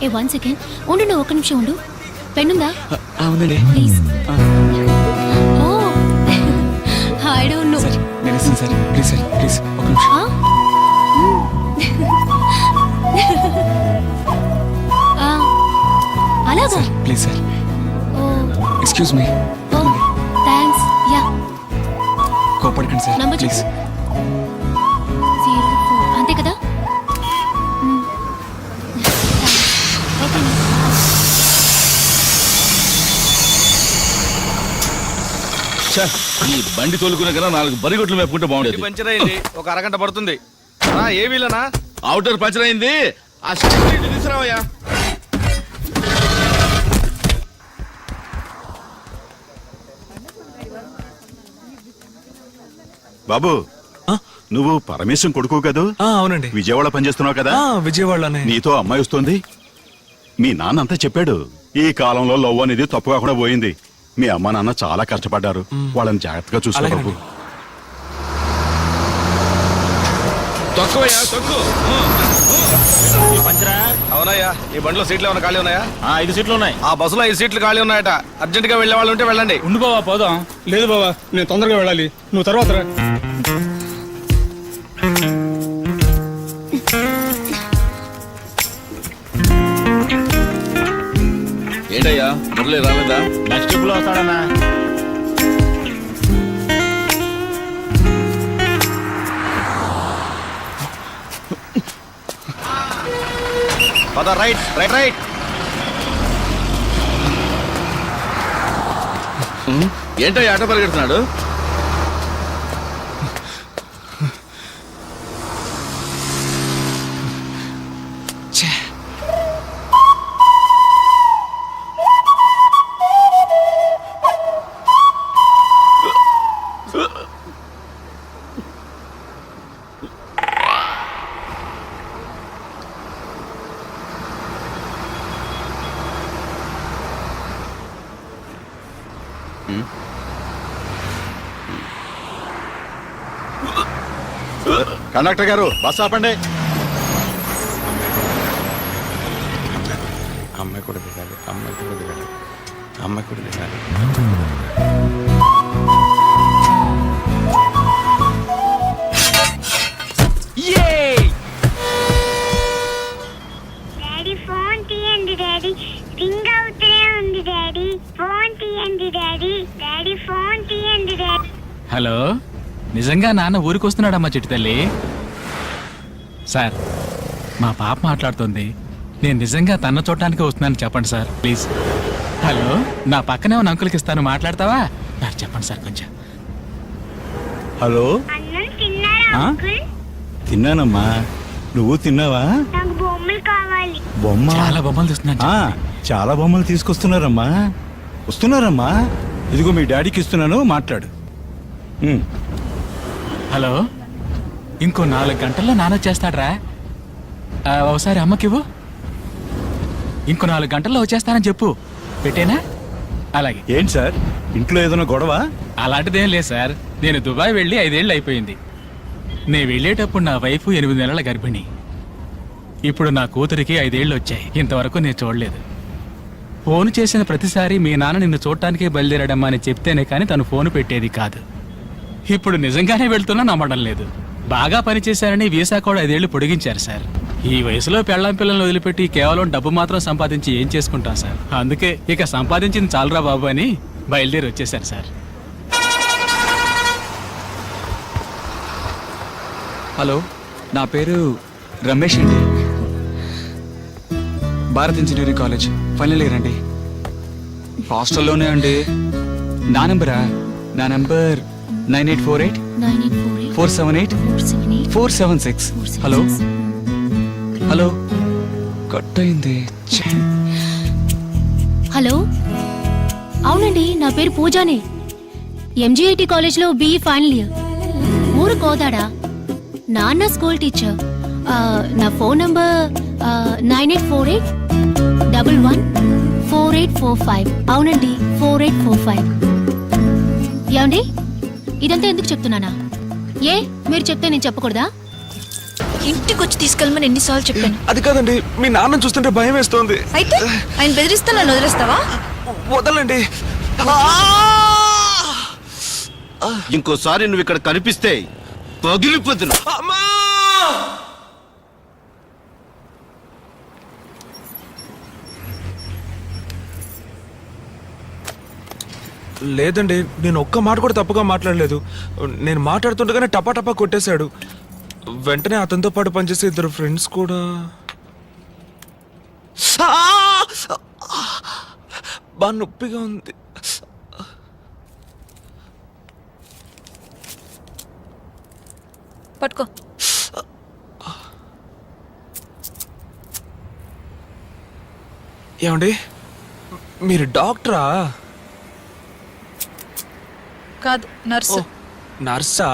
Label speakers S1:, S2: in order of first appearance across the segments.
S1: ఏ 1 second ఉండు, నువ్వు ఒక్క నిమిషం ఉండు. పెన్నుందా?
S2: అవునండి.
S1: Please. Oh I don't know.
S2: నేను ఇస్తాను సార్. ప్లీజ్ సార్, ప్లీజ్ ఒక నిమిషం.
S1: అలాగా
S2: sir please sir. Excuse me.
S1: Thanks. Yeah
S2: కోపడకండి సార్
S1: నంబర్
S2: ప్లీజ్.
S1: 04 అంతే కదా? ఓకే.
S3: ఈ బండి తోలుకునే కదా 4 బరిగొట్లు మేపుకుంటే బాగుండేది.
S4: పంచర్ అయింది, ఒక అరగంట పడుతుంది. ఏ వీలనా?
S3: అవుటర్ పంచర్ అయింది. ఆ స్టీల్ తీసుకురావయ్యా.
S5: బాబు, నువ్వు పరమేశం కొడుకు కదూ?
S2: అవునండి.
S5: విజయవాడ పనిచేస్తున్నావు కదా?
S2: విజయవాడలోనే.
S5: నీతో అమ్మాయి వస్తుంది. మీ నాన్న అంతా చెప్పాడు. ఈ కాలంలో లవ్ అనేది తప్పు కాకుండా పోయింది. మీ అమ్మ నాన్న చాలా కష్టపడ్డారు. వాళ్ళని జాగ్రత్తగా చూసుకో బాబు.
S3: తక్కువయ్యా తక్కువ.
S4: అవునయ్యా, ఈ బండిలో సీట్లు ఏమైనా ఖాళీ ఉన్నాయా?
S3: 5 సీట్లు ఉన్నాయి.
S4: ఆ బస్సులో 5 సీట్లు ఖాళీ ఉన్నాయట. అర్జెంట్ గా వెళ్లే వాళ్ళు ఉంటే వెళ్ళండి.
S3: ఉండు బావా, పోదాం.
S6: లేదు బావా, నేను తొందరగా వెళ్ళాలి. నువ్వు తర్వాత రా.
S3: ఏంటయ్యా మురళి రాలేదా? నెక్స్ట్ ట్రిప్ లో వస్తాడన్నా.
S4: పద, రైట్ రైట్ రైట్.
S3: ఏంటయ్యా ఆట పరిగెడుతున్నాడు?
S5: కండక్టర్ గారు, బస్ ఆపండి.
S2: అమ్మాయి కూడా దిగాలి, అమ్మాయి కూడా దిగాలి, అమ్మాయి కూడా దిగాలి.
S7: డాడీ ఫోన్ తీయండి డాడీ, రింగ్ అవుతూనే ఉంది డాడీ. ఫోన్ తీయండి డాడీ, డాడీ ఫోన్ తీయండి డాడీ.
S8: హలో, నిజంగా నాన్న ఊరికొస్తున్నాడమ్మా చిట్టి తల్లి. సార్, మా పాప మాట్లాడుతుంది. నేను నిజంగా తన చూడటానికి వస్తున్నాను చెప్పండి సార్ ప్లీజ్. హలో, నా పక్కనే ఉన్న అంకుల్కి ఇస్తాను, మాట్లాడతావా? నాకు చెప్పండి సార్ కొంచెం.
S5: హలో.
S7: అన్నం తిన్నారా అంకుల్?
S5: తిన్నానమ్మా, నువ్వు తిన్నావా?
S7: నాకు బొమ్మలు కావాలి.
S5: బొమ్మ?
S8: చాలా బొమ్మలు చూస్తున్నాను.
S5: చాలా బొమ్మలు తీసుకొస్తున్నారమ్మా. వస్తున్నారమ్మా. ఇదిగో మీ డాడీకి ఇస్తున్నాను, మాట్లాడు.
S8: హలో, ఇంకో 4 గంటల్లో నాన్న వచ్చేస్తాడ్రా. ఒకసారి అమ్మకివ్వు. ఇంకో 4 గంటల్లో వచ్చేస్తానని చెప్పు. పెట్టేనా? అలాగే.
S5: ఏంటి సార్, ఇంట్లో ఏదైనా గొడవ?
S8: అలాంటిదేం లేదు సార్. నేను దుబాయ్ వెళ్ళి 5 ఏళ్ళు అయిపోయింది. నేను వెళ్ళేటప్పుడు నా వైఫ్ 8 నెలల గర్భిణి. ఇప్పుడు నా కూతురికి 5 ఏళ్ళు వచ్చాయి. ఇంతవరకు నేను చూడలేదు. ఫోన్ చేసిన ప్రతిసారి మీ నాన్న నిన్ను చూడటానికే బయలుదేరాడమ్మా అని చెప్తేనే కానీ తను ఫోన్ పెట్టేది కాదు. ఇప్పుడు నిజంగానే వెళ్తున్నా నమ్మడం లేదు. బాగా పనిచేశారని వీసా కూడా 5 ఏళ్ళు పొడిగించారు సార్. ఈ వయసులో పెళ్ళాం పిల్లల్ని వదిలిపెట్టి కేవలం డబ్బు మాత్రం సంపాదించి ఏం చేసుకుంటాం సార్. అందుకే ఇక సంపాదించింది చాలరా బాబు అని బయలుదేరి వచ్చేసారు సార్.
S2: హలో, నా పేరు రమేష్ అండి. Bharat engineering college final year అండి. హాస్టల్లోనే అండి. నా నెంబరా? నా నెంబర్ 9848-478-476. హలో హలో, కట్ అయింది.
S1: హలో, అవునండి, నా పేరు పూజానే. ఎంజీఐటి కాలేజ్లో BE ఫైనల్ ఇయర్. ఊరు కోదాడా. నాన్న స్కూల్ టీచర్. నా ఫోన్ నంబర్ 9848-114845. అవునండి, 4845. ఏమండి, ఇదంతా ఎందుకు చెప్తున్నానా? ఏ మీరు చెప్తే నేను చెప్పకూడదా?
S9: ఇంటికి వచ్చి తీసుకెళ్ళమని ఎన్నిసార్లు చెప్పాను.
S4: అది కాదండి, మీ నాన్న చూస్తుంటే భయం వేస్తోంది.
S9: అయితే ఆయన బెదిరిస్తే నన్ను వదిలేస్తావా?
S4: వదలండి.
S3: ఇంకోసారి నువ్వు ఇక్కడ కనిపిస్తే పగిలిపోతున్నా.
S10: లేదండి, నేను ఒక్క మాట కూడా తప్పుగా మాట్లాడలేదు. నేను మాట్లాడుతుండగానే టపా టపా కొట్టేశాడు. వెంటనే అతనితో పాటు పనిచేసే ఇద్దరు ఫ్రెండ్స్ కూడా బాగా నొప్పిగా ఉంది.
S9: పట్టుకో.
S10: ఏమండి, మీరు డాక్టరా?
S9: కాదు, నర్సు.
S10: నర్సా?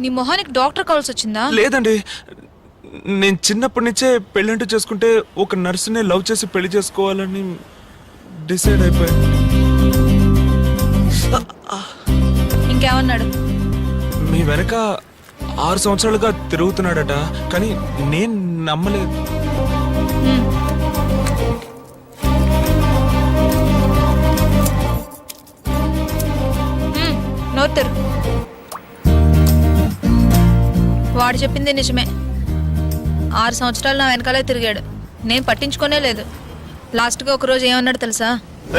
S9: నీ మొహానికి డాక్టర్ కావాల్సి వచ్చిందా?
S10: లేదండి, నేను చిన్నప్పటి నుంచే పెళ్ళంటూ చేసుకుంటే ఒక నర్సునే లవ్ చేసి పెళ్లి చేసుకోవాలని డిసైడ్ అయిపోయాను.
S9: ఇంకేమన్నాడు?
S10: మీ వెనక 6 సంవత్సరాలుగా తిరుగుతున్నాడట, కానీ నేను నమ్మలేదు.
S9: నోటరు. వాడు చెప్పింది నిజమే. 6 సంవత్సరాలు నా వెనకాలే తిరిగాడు. నేను పట్టించుకోనే లేదు. లాస్ట్గా ఒకరోజు ఏమన్నాడు తెలుసా?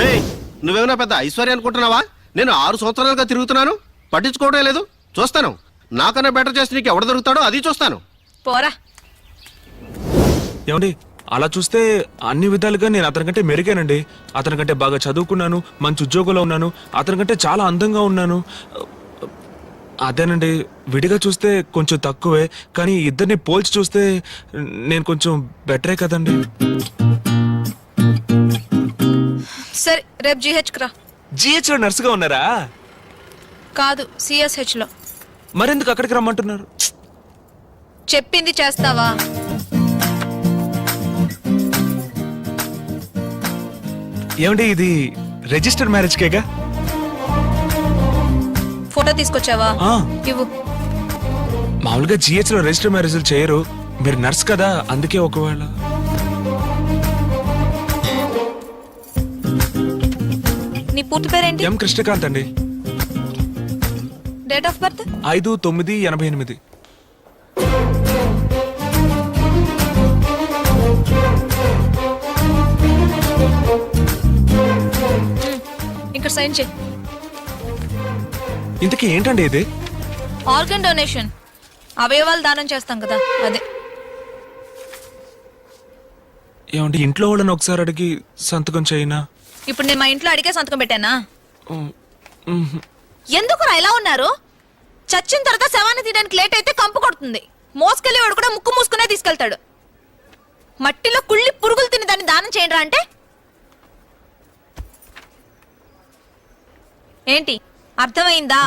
S3: ఏయ్, నువ్వేమైనా పెద్ద ఐశ్వర్య అనుకుంటున్నావా? నేను 6 సంవత్సరాలుగా తిరుగుతున్నాను, పట్టించుకోవడం లేదు. చూస్తాను, నాకన్నా బెటర్ చేసి నీకు ఎవడు దొరుకుతాడో అది చూస్తాను.
S9: పోరా.
S10: ఏమండి, అలా చూస్తే అన్ని విధాలుగా నేను అతనికంటే మెరుగానండి. అతనికంటే బాగా చదువుకున్నాను, మంచి ఉద్యోగంలో ఉన్నాను, అతనికంటే చాలా అందంగా ఉన్నాను. అదేనండి, విడిగా చూస్తే కొంచెం తక్కువే, కానీ ఇద్దరిని పోల్చి చూస్తే నేను కొంచెం బెటరే కదండి.
S9: సరే, రేపు జీహెచ్కి రా.
S10: జిహెచ్లో నర్సుగా ఉన్నారా?
S9: కాదు, సిఎస్హెచ్లో.
S10: మరెందుకు అక్కడికి రమ్మంటున్నారు?
S9: చెప్పింది చేస్తావా?
S10: ఏమండి, ఇది రిజిస్టర్డ్ మ్యారేజ్ కేగా?
S9: ఫోటో తీసుకొచ్చావా?
S10: ఆ.
S9: ఇవ్వు.
S10: మామూలుగా జిహెచ్ లో రిజిస్టర్ మ్యారేజ్లు చేయరు. మీరు నర్స్ కదా, అందుకే ఒకవేళ.
S9: నీ పూర్తి పేరేంటి?
S10: ఎం కృష్ణకాంత్ అండి.
S9: Date of birth?
S10: 5/9/88.
S9: ఇక్కడ సైన్ చేయి.
S10: ఇంతకీ ఏంటండి ఇది?
S9: Organ donation. అవయవాలు దానం చేస్తాం కదా, అదే.
S10: ఏమండి, ఇంట్లో వాళ్ళని ఒకసారి అడిగి సంతకం చేయనా?
S9: ఇప్పుడు నేను మా ఇంట్లో అడిగే సంతకం పెట్టానా? ఎందుకురా ఇలా ఉన్నారు? చచ్చిన తర్వాత శవాన్ని తీయడానికి లేట్ అయితే కంపు కొడుతుంది. మోసుకెళ్ళి వాడు కూడా ముక్కు మూసుకునే తీసుకెళ్తాడు. మట్టిలో కుళ్ళి పురుగులు తిని దాన్ని దానం చేయండిరా అంటే ఏంటి? అర్థమైందా?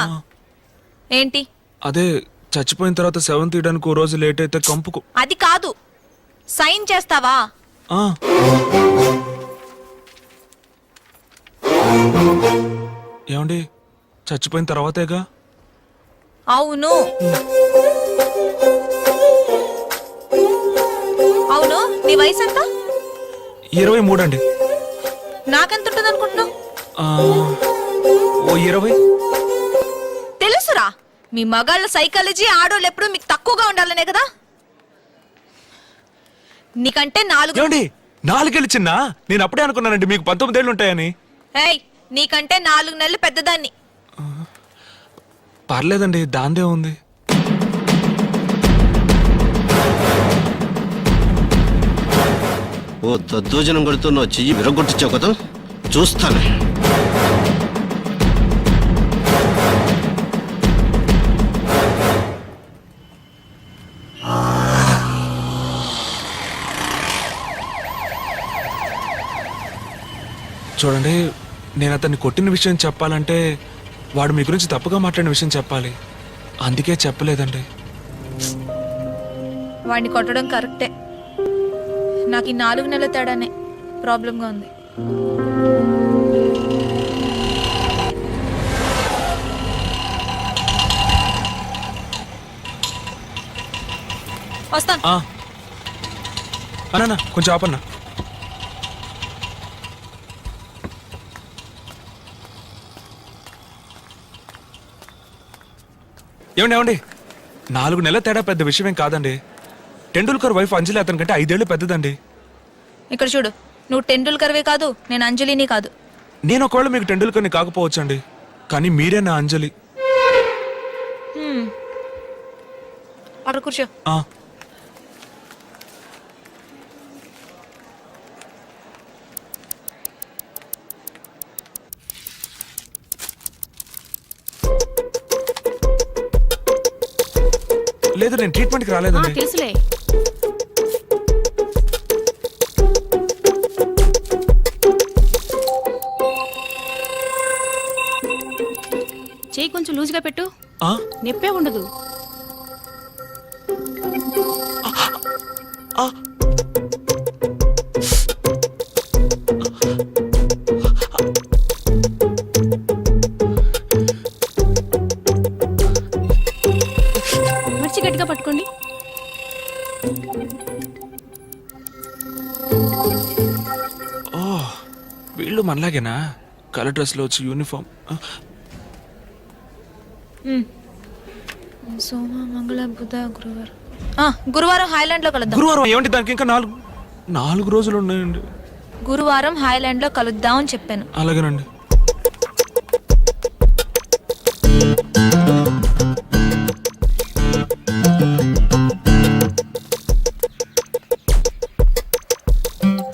S9: ఏంటి?
S10: అదే, చచ్చిపోయిన తర్వాత శవం తీయడానికి ఓ రోజు లేట్ అయితే కంపుకు.
S9: అది కాదు, సైన్ చేస్తావా?
S10: ఆ. ఏమండి, చచ్చిపోయిన తర్వాతేగా?
S9: అవును. అవును, నీ వయసు ఎంత?
S10: 23 అండి.
S9: నాకెంత ఉంటుంది అనుకుంటున్నావు?
S10: ఓ 20.
S9: తెలుసురా, మీ మగాళ్ళ సైకాలజీ ఆడోళ్ళు ఎప్పుడు మీకు తక్కువగా ఉండాలనే కదా. నీకంటే 4.
S10: ఏమండి, 4 ఏళ్ళు చిన్న? నేను అప్పుడే అనుకున్నానండి మీకు 19 ఏళ్ళు ఉంటాయని.
S9: ఏయ్, నీకంటే 4 నెలలు పెద్దదాన్ని.
S10: పర్లేదండి, దాందే ఉంది.
S3: ఓ దద్దోజనం కొడుతూ నువ్వు చెయ్యి విరగొట్టించావు కదా, చూస్తాను.
S10: చూడండి, నేను అతన్ని కొట్టిన విషయం చెప్పాలంటే వాడు మీ గురించి తప్పుగా మాట్లాడిన విషయం చెప్పాలి. అందుకే చెప్పలేదండి.
S9: వాడిని కొట్టడం కరెక్టే. నాకు ఈ 4 నెలల తేడానే ప్రాబ్లంగా ఉంది. వస్తాను.
S10: అన్నా కొంచెం ఆపన్నా. ఏమండి 4 నెలల తేడా పెద్ద విషయమేం కాదండి. టెండూల్కర్ వైఫ్ అంజలి అతని కంటే 5 ఏళ్ళు పెద్దదండి.
S9: ఇక్కడ చూడు, నువ్వు టెండూల్కర్వే కాదు, నేను అంజలిని కాదు.
S10: నేను ఒకవేళ మీకు టెండూల్కర్ని కాకపోవచ్చండి, కానీ మీరే నా అంజలి.
S9: అక్కడ కూర్చో.
S10: ఆ, లేదు నేను ట్రీట్మెంట్కి రాలేదండి.
S1: తెలుసులే. చెయ్యి కొంచెం లూజ్గా పెట్టు,
S10: ఆ?
S1: నొప్పే ఉండదు. మిర్చి గట్టిగా పట్టుకోండి.
S10: వీళ్ళు మనలాగేనా? కలర్ డ్రెస్లో వచ్చి యూనిఫామ్.
S9: సోమ మంగళ బుధ గురువారం. గురువారం హైలాండ్ లో కలుద్దాం.
S10: గురువారం ఏమంటే దానికి ఇంకా 4 రోజులు ఉన్నాయండి.
S9: గురువారం హైలాండ్ లో కలుద్దాం అని చెప్పాను.
S10: అలాగేనండి.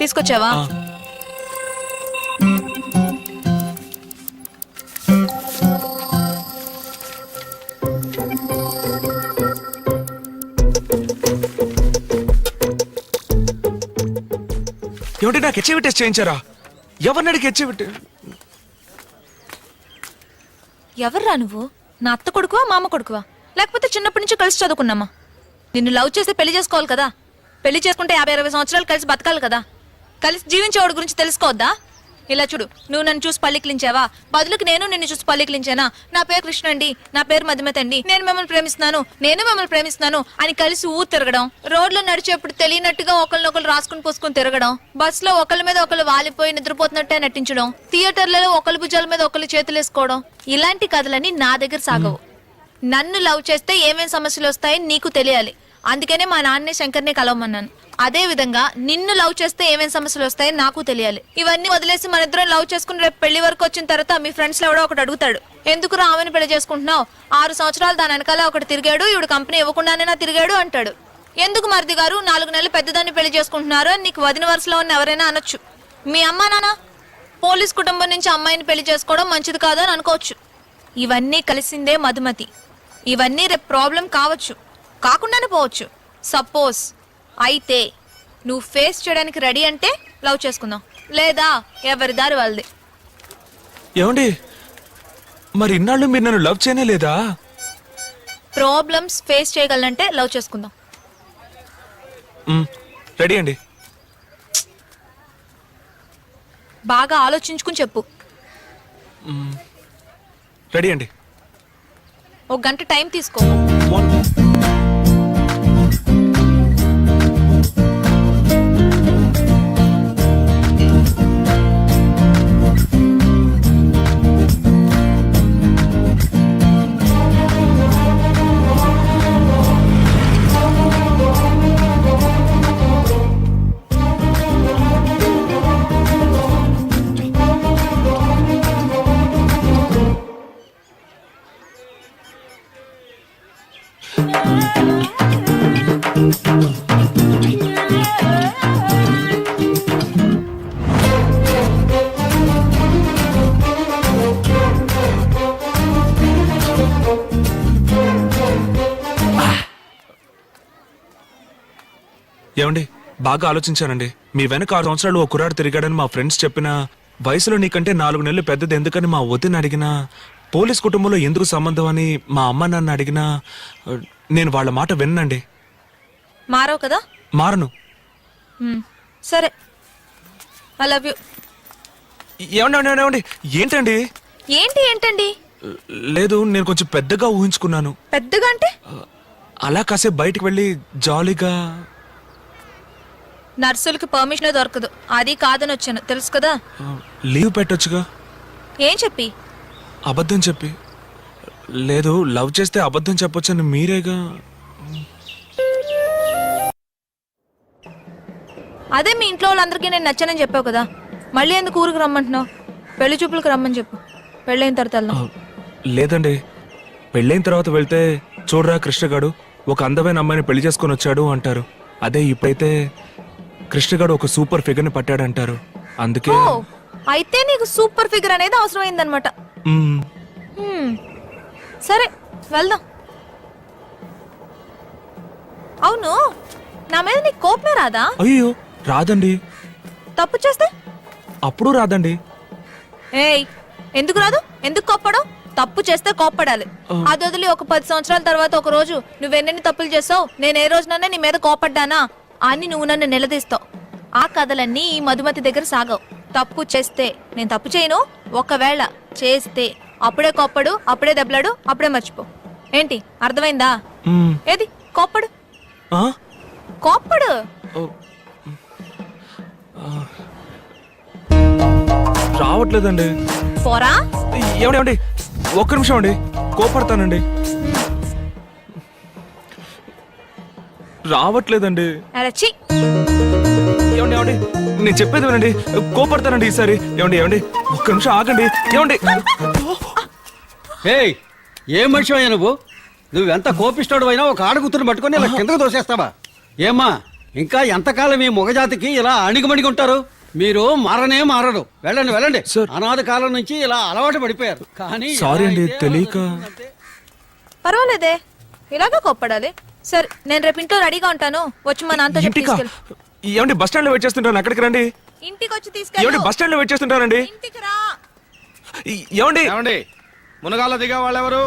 S9: తీసుకొచ్చావా?
S10: ఆ. ఏమంటే నాకు హెచ్ఐవి టెస్ట్ చేయించారా? ఎవరిని అడిగి హెచ్ఐవి?
S9: ఎవర్రా నువ్వు? నా అత్త కొడుకువా, మామ కొడుకువా, లేకపోతే చిన్నప్పటి నుంచి కలిసి చదువుకున్నామా? నిన్ను లవ్ చేస్తే పెళ్లి చేసుకోవాలి కదా. పెళ్లి చేసుకుంటే 50-60 సంవత్సరాలు కలిసి బతకాలి కదా. కలిసి జీవించేవాడి గురించి తెలుసుకోవద్దా? ఇలా చూడు, నువ్వు నన్ను చూసి పల్లికిలించావా, బదులుకి నేను నిన్ను చూసి పల్లికిలించానా? నా పేరు కృష్ణ అండి, నా పేరు మధుమతి అండి, నేను మిమ్మల్ని ప్రేమిస్తున్నాను, నేను మిమ్మల్ని ప్రేమిస్తున్నాను అని కలిసి ఊరు తిరగడం, రోడ్లో నడిచేప్పుడు తెలియనట్టుగా ఒకరినొకరు రాసుకుని పోసుకుని తిరగడం, బస్ లో ఒకళ్ళ మీద ఒకళ్ళు వాలిపోయి నిద్రపోతున్నట్టే నటించడం, థియేటర్లలో ఒకళ్ళ భుజాల మీద ఒకళ్ళు చేతులు వేసుకోవడం, ఇలాంటి కథలన్నీ నా దగ్గర సాగవు. నన్ను లవ్ చేస్తే ఏమేం సమస్యలు వస్తాయని నీకు తెలియాలి. అందుకనే మా నాన్నే శంకర్ని కలవమన్నాను. అదే విధంగా నిన్ను లవ్ చేస్తే ఏమేం సమస్యలు వస్తాయని నాకు తెలియాలి. ఇవన్నీ వదిలేసి మన ఇద్దరం లవ్ చేసుకుని రేపు పెళ్లి వరకు వచ్చిన తర్వాత మీ ఫ్రెండ్స్ లో ఎవడో ఒకటి అడుగుతాడు, ఎందుకు రామని పెళ్లి చేసుకుంటున్నావు, 6 సంవత్సరాలు దాని వెనకాల ఒకటి తిరిగాడు, ఇవిడు కంపెనీ ఇవ్వకుండానే నా తిరిగాడు అంటాడు. ఎందుకు మరిది గారు 4 నెలలు పెద్దదాన్ని పెళ్లి చేసుకుంటున్నారు అని నీకు వదిన వరుసలో ఉన్న ఎవరైనా అనొచ్చు. మీ అమ్మా నాన్న పోలీస్ కుటుంబం నుంచి అమ్మాయిని పెళ్లి చేసుకోవడం మంచిది కాదు అని అనుకోవచ్చు. ఇవన్నీ కలిసిందే మధుమతి. ఇవన్నీ రేపు ప్రాబ్లం కావచ్చు, కాకుండానే పోవచ్చు. సపోజ్ అయితే నువ్వు ఫేస్ చేయడానికి రెడీ అంటే లవ్ చేసుకుందాం, లేదా ఎవరి దారి వాళ్ళది.
S10: ఏమండి మరి ఇన్నాళ్ళు మీరు నన్ను లవ్ చేయనే లేదా?
S9: ప్రాబ్లమ్స్ ఫేస్ చేయగలంటే లవ్ చేసుకుందాం.
S10: రెడీ అండి.
S9: బాగా ఆలోచించుకుని చెప్పు.
S10: రెడీ అండి.
S9: 1 గంట టైం తీసుకో.
S10: ఏమండి బాగా ఆలోచించానండి. మీ వెనక 6 సంవత్సరాలు ఓ కుర్రాడు తిరిగాడని మా ఫ్రెండ్స్ చెప్పినా, వయసులో నీకంటే 4 నెలలు పెద్దది ఎందుకని మా వదిన అడిగినా, పోలీస్ కుటుంబంలో ఎందుకు సంబంధం అని మా అమ్మ నాన్న అడిగినా నేను వాళ్ళ మాట విన్నండి.
S9: మారవు కదా?
S10: మారను.
S9: సరే, ఐ లవ్ యూ.
S10: ఏమండి ఏంటండి?
S9: ఏంటి ఏంటండి?
S10: లేదు నేను కొంచెం పెద్దగా ఊహించుకున్నాను.
S9: పెద్దగా అంటే?
S10: అలా కాసేపు బయటికి వెళ్ళి జాలీగా.
S9: నర్సులకి పర్మిషన్ దొరకదు, అది కాదని వచ్చాను తెలుసు కదా.
S10: లీవ్ పెట్టొచ్చుగా.
S9: ఏం చెప్పి?
S10: అబద్ధం చెప్పి. లేదు, లవ్ చేస్తే అబద్ధం చెప్పొచ్చని మీరేగా.
S9: అదే మీ ఇంట్లో వాళ్ళందరికీ నేను నచ్చానని చెప్పావు కదా, మళ్ళీ ఎందుకు ఊరికి రమ్మంటున్నావు? పెళ్లి చూపులకు రమ్మని చెప్పు, పెళ్ళైన తర్వాత వెళ్దాం.
S10: లేదండి, పెళ్ళైన తర్వాత వెళ్తే చూడరా కృష్ణగాడు ఒక అందమైన అమ్మాయిని పెళ్లి చేసుకొని వచ్చాడు అంటారు. అదే ఇప్పుడైతే కృష్ణగాడు ఒక సూపర్ ఫిగర్ని పట్టాడంటారు. అందుకే
S9: ఓ, అయితే నీకు సూపర్ ఫిగర్ అనేది అవసరమైందనమాట.
S10: మ్మ్.
S9: సరే వెళ్దాం. అవును, నా మీద నీకు కోపమే రాదా?
S10: అయ్యో రాదండి.
S9: తప్పు చేస్తే?
S10: అప్పుడు రాదండి.
S9: ఏయ్, ఎందుకు రాదు? ఎందుకు కోప్పడం? తప్పు చేస్తే కోప్పడాలి. అది వదిలి ఒక 10 సంవత్సరాల తర్వాత ఒక రోజు నువ్వెన్నెన్ని తప్పులు చేసావు, నేను ఏ రోజునన్నా నీ మీద కోపడ్డానా అని నువ్వు నన్ను నిలదీస్తావు. ఆ కథలన్నీ ఈ మధుమతి దగ్గర సాగవు. తప్పు చేస్తే నేను తప్పు చేయను, ఒకవేళ చేస్తే అప్పుడే కోప్పడు, అప్పుడే దెబ్బలాడు, అప్పుడే మర్చిపో. ఏంటి అర్థమైందా?
S10: మ్మ్.
S9: ఏది కోప్పడు,
S10: ఆ?
S9: కోప్పడు.
S10: రావట్లేదండి.
S9: పోరా.
S10: ఏమండి ఒక్క నిమిషం అండి, కోపడతానండి. రావట్లేదండి.
S9: అరచి.
S10: ఏమండి నేను చెప్పేది వినండి, కోపడతానండి ఈసారి. ఏమండి ఒక్క నిమిషం ఆగండి. ఏమండి
S11: ఏయ్, ఏం మనిషి అయ్యా నువ్వెంత కోపిస్తాడు అయినా ఒక ఆడగుతుని పట్టుకొని ఇలా కిందకు దోసేస్తావా? ఏమ్మా, ఇంకా ఎంతకాలం ఈ మొగజాతికి ఇలా అణిగిమణిగి ఉంటారు? మీరు మారనే మారరు. వెళ్ళండి వెళ్ళండి. అనాథ కాలం నుంచి ఇలా అలవాటు పడిపోయారు. కానీ
S10: సారీ అండి, తెలియక.
S9: పర్వాలేదే, ఇలాగే కోప్పడాలి. సరే, నేను రేపు ఇంట్లో రెడీగా ఉంటాను, వచ్చి మా నాన్నతో చెప్పి
S10: ఇంటికా?
S9: తీసుకెళ్ళు.
S10: ఏమండి బస్ స్టాండ్ లో వెయిట్ చేస్తుంటాను, అక్కడికి రండి.
S9: ఇంటికి వచ్చి
S10: ఏమండి
S9: తీసుకెళ్ళు.
S10: బస్ స్టాండ్ లో వెయిట్ చేస్తుంటానండి.
S9: ఇంటికి రా.
S10: ఏమండి
S3: ఏమండి మునగాల దిగా వాళ్ళెవరు?